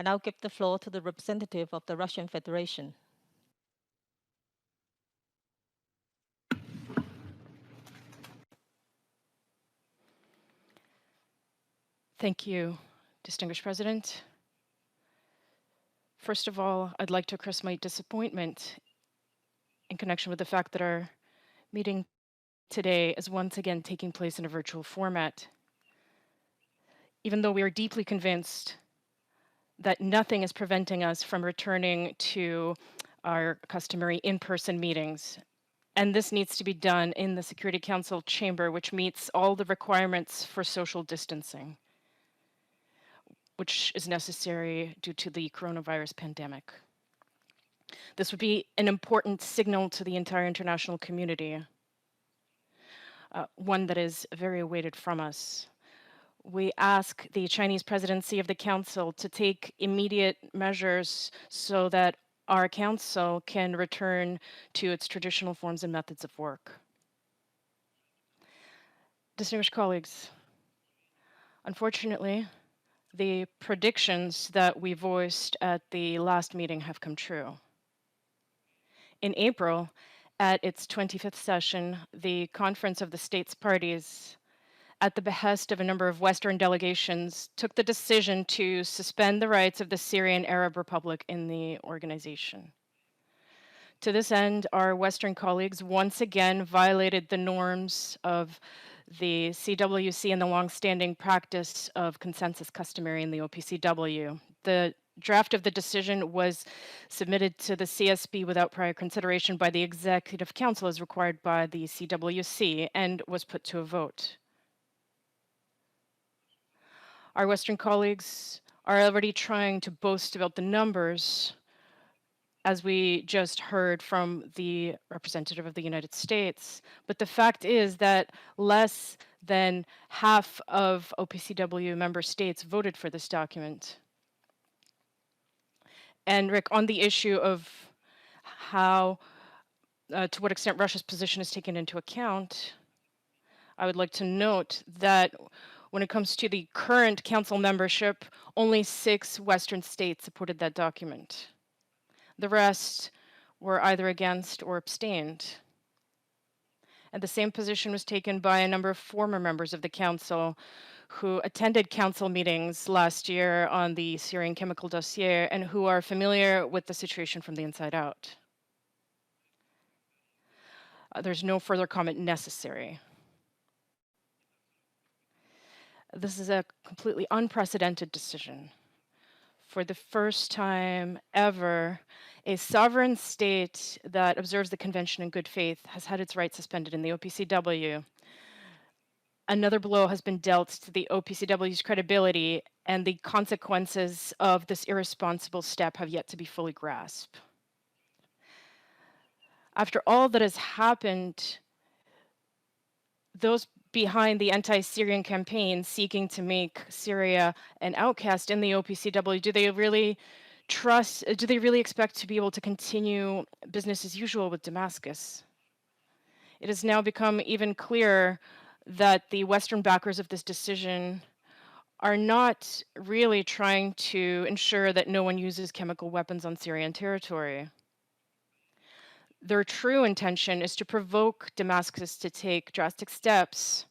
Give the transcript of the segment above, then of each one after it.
now give the floor to the representative of the Russian Federation. Thank you, distinguished President. First of all, I'd like to express my disappointment in connection with the fact that our meeting today is once again taking place in a virtual format. Even though we are deeply convinced that nothing is preventing us from returning to our customary in-person meetings, and this needs to be done in the Security Council chamber, which meets all the requirements for social distancing, which is necessary due to the coronavirus pandemic. This would be an important signal to the entire international community, one that is very awaited from us. We ask the Chinese presidency of the Council to take immediate measures so that our Council can return to its traditional forms and methods of work. Distinguished colleagues, unfortunately, the predictions that we voiced at the last meeting have come true. In April, at its 25th session, the Conference of the States Parties, at the behest of a number of Western delegations, took the decision to suspend the rights of the Syrian Arab Republic in the organization. To this end, our Western colleagues once again violated the norms of the CWC and the longstanding practice of consensus customary in the OPCW. The draft of the decision was submitted to the CSP without prior consideration by the Executive Council as required by the CWC and was put to a vote. Our Western colleagues are already trying to boast about the numbers, as we just heard from the representative of the United States. But the fact is that less than half of OPCW member states voted for this document. And Rick, on the issue of how, to what extent Russia's position is taken into account, I would like to note that when it comes to the current council membership, only 6 Western states supported that document. The rest were either against or abstained. And the same position was taken by a number of former members of the council who attended council meetings last year on the Syrian chemical dossier and who are familiar with the situation from the inside out. There's no further comment necessary. This is a completely unprecedented decision. For the first time ever, a sovereign state that observes the convention in good faith has had its rights suspended in the OPCW. Another blow has been dealt to the OPCW's credibility, and the consequences of this irresponsible step have yet to be fully grasped. After all that has happened, those behind the anti-Syrian campaign seeking to make Syria an outcast in the OPCW, do they really expect to be able to continue business as usual with Damascus? It has now become even clearer that the Western backers of this decision are not really trying to ensure that no one uses chemical weapons on Syrian territory. Their true intention is to provoke Damascus to take drastic steps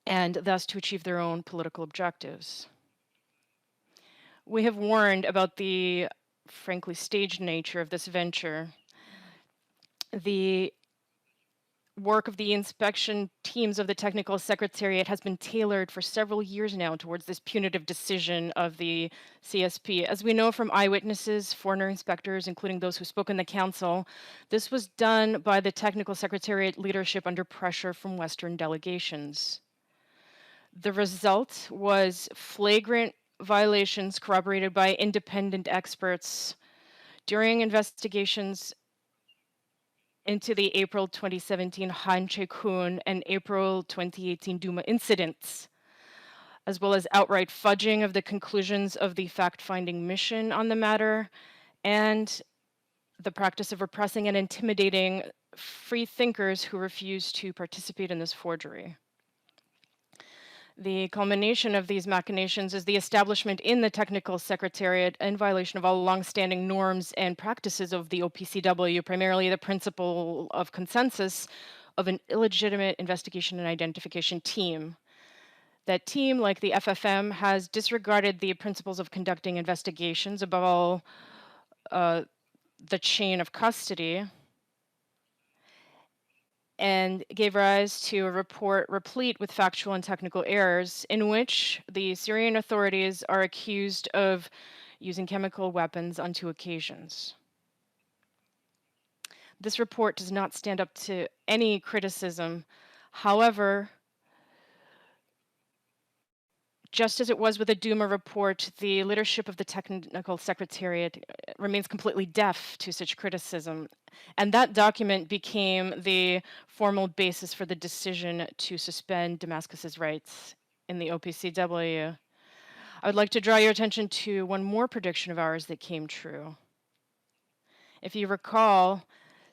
and thus to achieve their own political objectives. We have warned about the, frankly, staged nature of this venture. The work of the inspection teams of the Technical Secretariat has been tailored for several years now towards this punitive decision of the CSP. As we know from eyewitnesses, foreigner inspectors, including those who spoke in the council, this was done by the Technical Secretariat leadership under pressure from Western delegations. The result was flagrant violations corroborated by independent experts during investigations into the April 2017 Han Che-kun and April 2018 Duma incidents, as well as outright fudging of the conclusions of the fact-finding mission on the matter, and the practice of repressing and intimidating free thinkers who refuse to participate in this forgery. The culmination of these machinations is the establishment in the Technical Secretariat, in violation of all longstanding norms and practices of the OPCW, primarily the principle of consensus, of an illegitimate investigation and identification team. That team, like the FFM, has disregarded the principles of conducting investigations, above all, the chain of custody, and gave rise to a report replete with factual and technical errors in which the Syrian authorities are accused of using chemical weapons on 2 occasions. This report does not stand up to any criticism. However, just as it was with the Duma report, the leadership of the Technical Secretariat remains completely deaf to such criticism. And that document became the formal basis for the decision to suspend Damascus's rights in the OPCW. I would like to draw your attention to one more prediction of ours that came true. If you recall,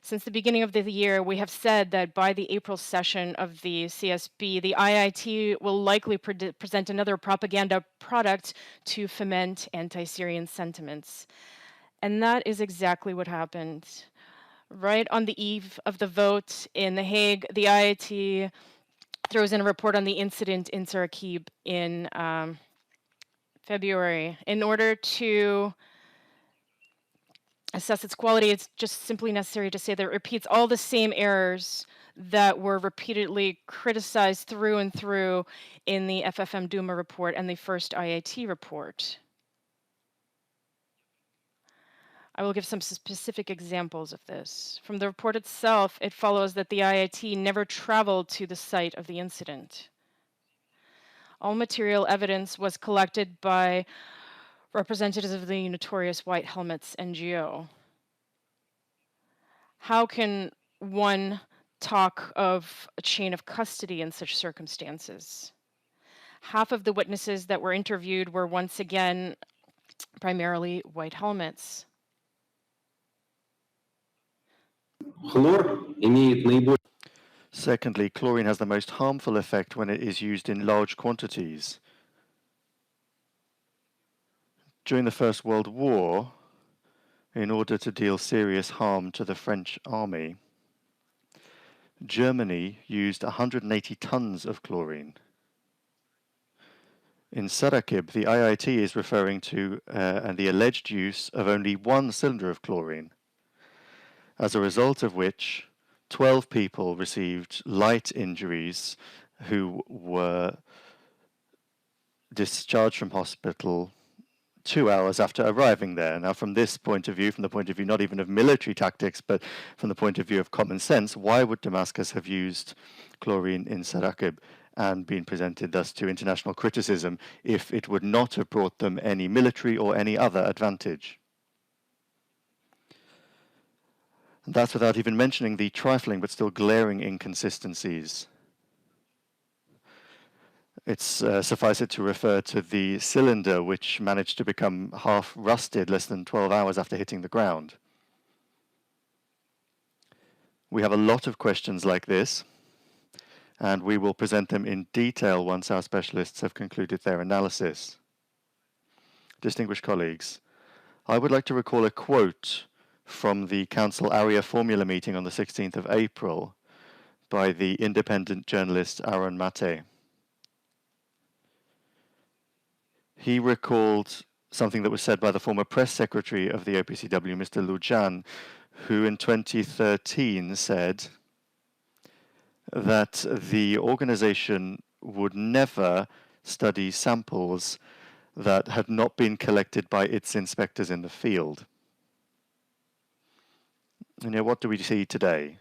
since the beginning of the year, we have said that by the April session of the CSB, the IIT will likely present another propaganda product to foment anti-Syrian sentiments. And that is exactly what happened. Right on the eve of the vote in The Hague, the IIT throws in a report on the incident in Sarakib in February. In order to assess its quality, it's just simply necessary to say that it repeats all the same errors that were repeatedly criticized through and through in the FFM Duma report and the first IIT report. I will give some specific examples of this. From the report itself, it follows that the IIT never traveled to the site of the incident. All material evidence was collected by representatives of the notorious White Helmets NGO. How can one talk of a chain of custody in such circumstances? Half of the witnesses that were interviewed were once again primarily White Helmets. Secondly, chlorine has the most harmful effect when it is used in large quantities. During the First World War, in order to deal serious harm to the French army, Germany used 180 tons of chlorine. In Sarakib, the IIT is referring to the alleged use of only 1 cylinder of chlorine, as a result of which 12 people received light injuries who were discharged from hospital 2 hours after arriving there. Now, from this point of view, from the point of view not even of military tactics, but from the point of view of common sense, why would Damascus have used chlorine in Sarakib and been presented thus to international criticism if it would not have brought them any military or any other advantage? And that's without even mentioning the trifling but still glaring inconsistencies. It's suffice it to refer to the cylinder, which managed to become half rusted less than 12 hours after hitting the ground. We have a lot of questions like this, and we will present them in detail once our specialists have concluded their analysis. Distinguished colleagues, I would like to recall a quote from the Council ARIA formula meeting on the 16th of April by the independent journalist Aaron Mate. He recalled something that was said by the former press secretary of the OPCW, Mr. Lujan, who in 2013 said that the organization would never study samples that had not been collected by its inspectors in the field. And yet, what do we see today?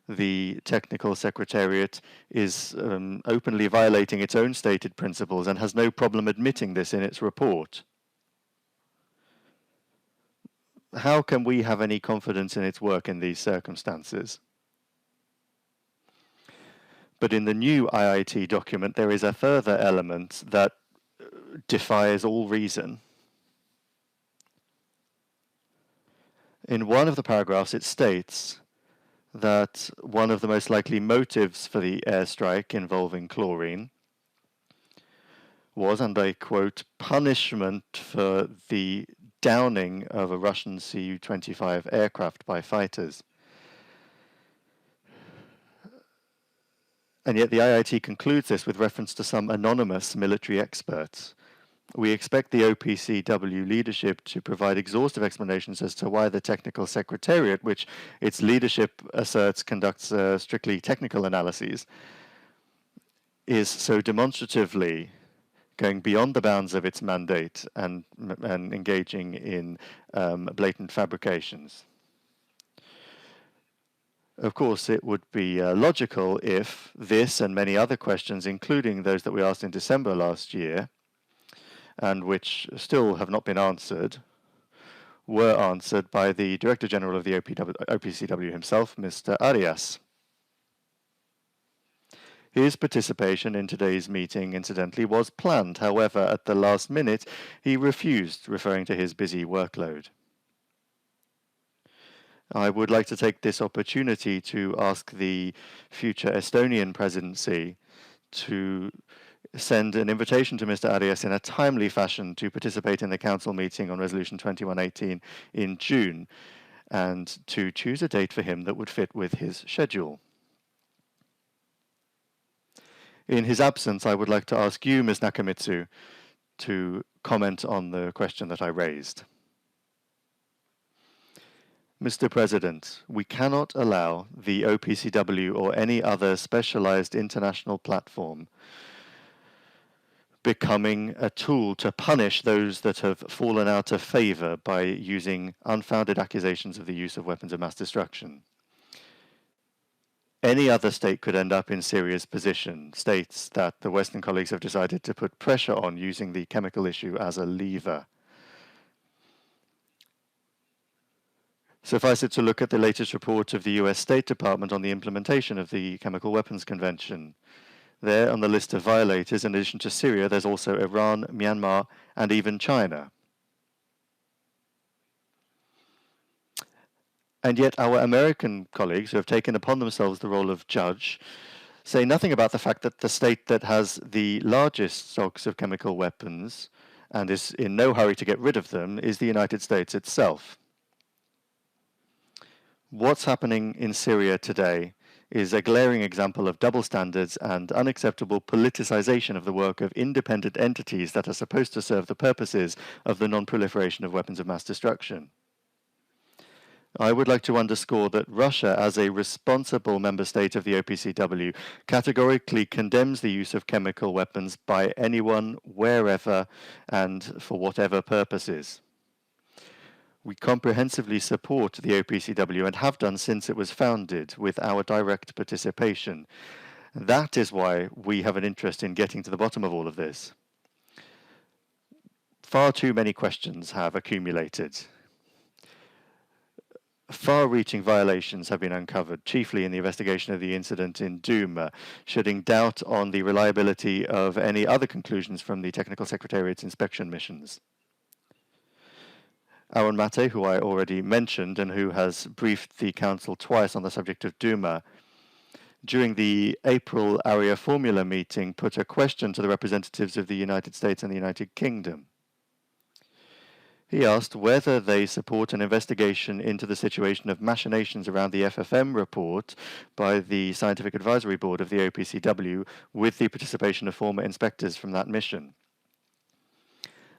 The Technical Secretariat is openly violating its own stated principles and has no problem admitting this in its report. How can we have any confidence in its work in these circumstances? But in the new IIT document, there is a further element that defies all reason. In one of the paragraphs, it states that one of the most likely motives for the airstrike involving chlorine was, and I quote, punishment for the downing of a Russian Su-25 aircraft by fighters. And yet the IIT concludes this with reference to some anonymous military experts. We expect the OPCW leadership to provide exhaustive explanations as to why the Technical Secretariat, which its leadership asserts conducts strictly technical analyses, is so demonstratively going beyond the bounds of its mandate and engaging in blatant fabrications. Of course, it would be logical if this and many other questions, including those that we asked in December last year, and which still have not been answered, were answered by the Director General of the OPCW himself, Mr. Arias. His participation in today's meeting, incidentally, was planned. However, at the last minute, he refused, referring to his busy workload. I would like to take this opportunity to ask the future Estonian presidency to send an invitation to Mr. Arias in a timely fashion to participate in the Council meeting on Resolution 2118 in June, and to choose a date for him that would fit with his schedule. In his absence, I would like to ask you, Ms. Nakamitsu, to comment on the question that I raised. Mr. President, we cannot allow the OPCW or any other specialized international platform becoming a tool to punish those that have fallen out of favor by using unfounded accusations of the use of weapons of mass destruction. Any other state could end up in Syria's position, states that the Western colleagues have decided to put pressure on using the chemical issue as a lever. Suffice it to look at the latest report of the US State Department on the implementation of the Chemical Weapons Convention. There, on the list of violators, in addition to Syria, there's also Iran, Myanmar, and even China. And yet our American colleagues, who have taken upon themselves the role of judge, say nothing about the fact that the state that has the largest stocks of chemical weapons and is in no hurry to get rid of them is the United States itself. What's happening in Syria today is a glaring example of double standards and unacceptable politicization of the work of independent entities that are supposed to serve the purposes of the non-proliferation of weapons of mass destruction. I would like to underscore that Russia, as a responsible member state of the OPCW, categorically condemns the use of chemical weapons by anyone, wherever, and for whatever purposes. We comprehensively support the OPCW and have done since it was founded with our direct participation. That is why we have an interest in getting to the bottom of all of this. Far too many questions have accumulated. Far-reaching violations have been uncovered, chiefly in the investigation of the incident in Duma, shedding doubt on the reliability of any other conclusions from the Technical Secretariat's inspection missions. Aaron Mate, who I already mentioned and who has briefed the Council twice on the subject of Duma, during the April Area Formula meeting, put a question to the representatives of the United States and the United Kingdom. He asked whether they support an investigation into the situation of machinations around the FFM report by the Scientific Advisory Board of the OPCW with the participation of former inspectors from that mission.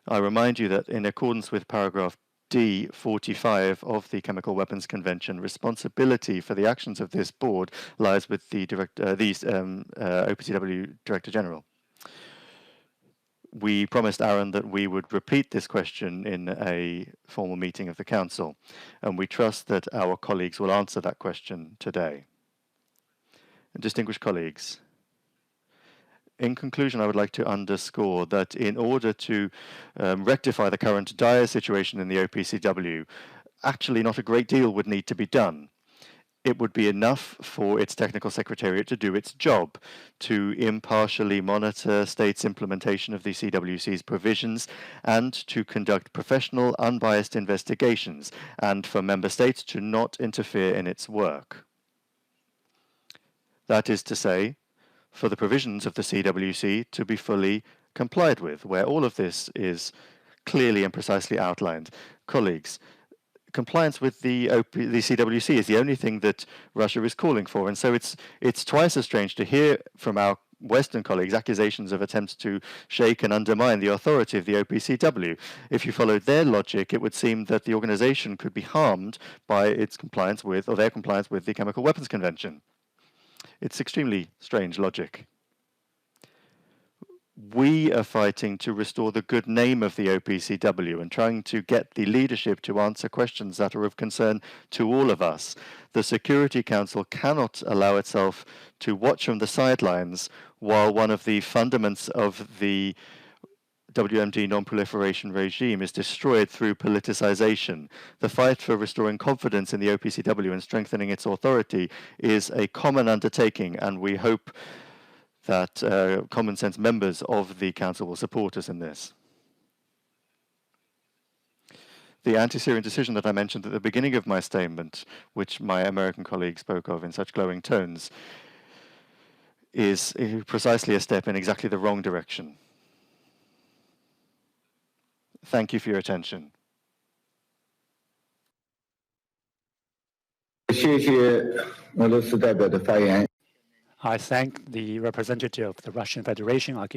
I remind you that in accordance with paragraph D45 of the Chemical Weapons Convention, responsibility for the actions of this board lies with the OPCW Director General. We promised Aaron that we would repeat this question in a formal meeting of the Council, and we trust that our colleagues will answer that question today. Distinguished colleagues, in conclusion, I would like to underscore that in order to rectify the current dire situation in the OPCW, actually not a great deal would need to be done. It would be enough for its Technical Secretariat to do its job, to impartially monitor states' implementation of the CWC's provisions, and to conduct professional, unbiased investigations, and for member states to not interfere in its work. That is to say, for the provisions of the CWC to be fully complied with, where all of this is clearly and precisely outlined. Colleagues, compliance with the CWC is the only thing that Russia is calling for, and so it's twice as strange to hear from our Western colleagues accusations of attempts to shake and undermine the authority of the OPCW. If you followed their logic, it would seem that the organization could be harmed by its compliance with, or their compliance with, the Chemical Weapons Convention. It's extremely strange logic. We are fighting to restore the good name of the OPCW and trying to get the leadership to answer questions that are of concern to all of us. The Security Council cannot allow itself to watch from the sidelines while one of the fundaments of the WMD non-proliferation regime is destroyed through politicization. The fight for restoring confidence in the OPCW and strengthening its authority is a common undertaking, and we hope that common sense members of the Council will support us in this. The anti-Syrian decision that I mentioned at the beginning of my statement, which my American colleague spoke of in such glowing tones, is precisely a step in exactly the wrong direction. Thank you for your attention. I thank the representative of the Russian Federation.